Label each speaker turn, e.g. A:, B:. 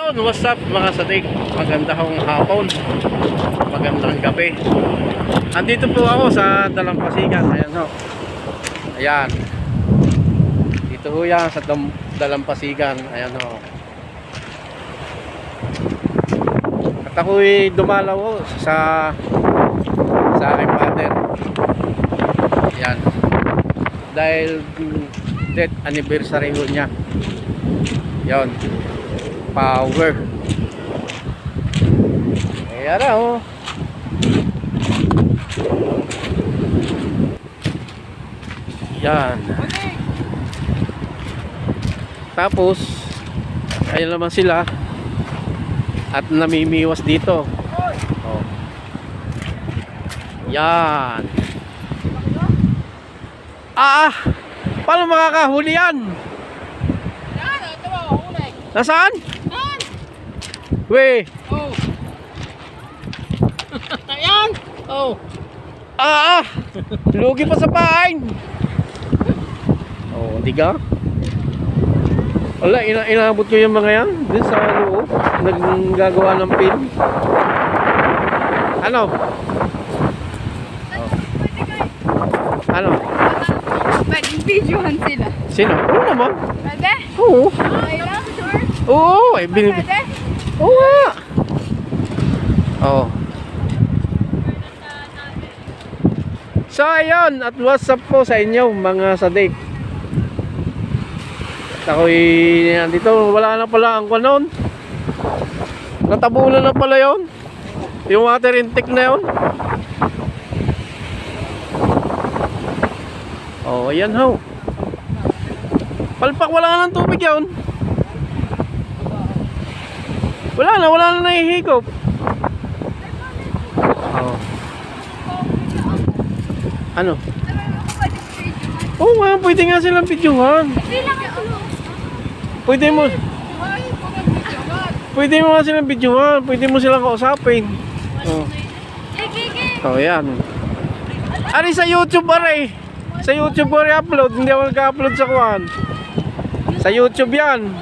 A: Ayun, what's up mga sadik? Magandang hapon, magandang gabi. Andito po ako sa Dalampasigan. Ayan ho. Ayan. Dito ho yan sa Dalampasigan. Ayan ho. At ako'y dumalaw ho sa aking father. Ayan. Dahil death anniversary ho niya. Ayan. Power. Ayan na oh. Yan. Tapos ayun naman sila at namimiwas dito. Oh. Yan. Paano makakahuli yan? Nasaan? We.
B: Oh. Ayan. Oh.
A: Lugi pa sa pain. Oh, di ka? Wala, inabot ko yung mga yan din sa loob. Naggagawa ng pin. Ano? Oh. Ano?
B: Pwedeng videohan sila.
A: Sino? Oo naman.
B: Pwede?
A: Oo.
B: Okay lang, sure?
A: Oo,
B: Pwede?
A: Oo nga. Oo. So ayun, at what's up po sa inyo mga sadik. At ako'y nandito, wala na pala ang kanon. Natabunan na pala yon. Yung water intake na yon. Oh, ayan ho. Palpak, wala na ng tubig yon. Wala na nahihigop. Oh. Ano? Oo nga, pwede nga silang videohan. Pwede mo nga silang videohan. Pwede mo silang kausapin. Oh. Oh, yan. Ari sa YouTube ari. Sa YouTube ari upload. Hindi ako nag-upload sa kuwan. Sa YouTube yan.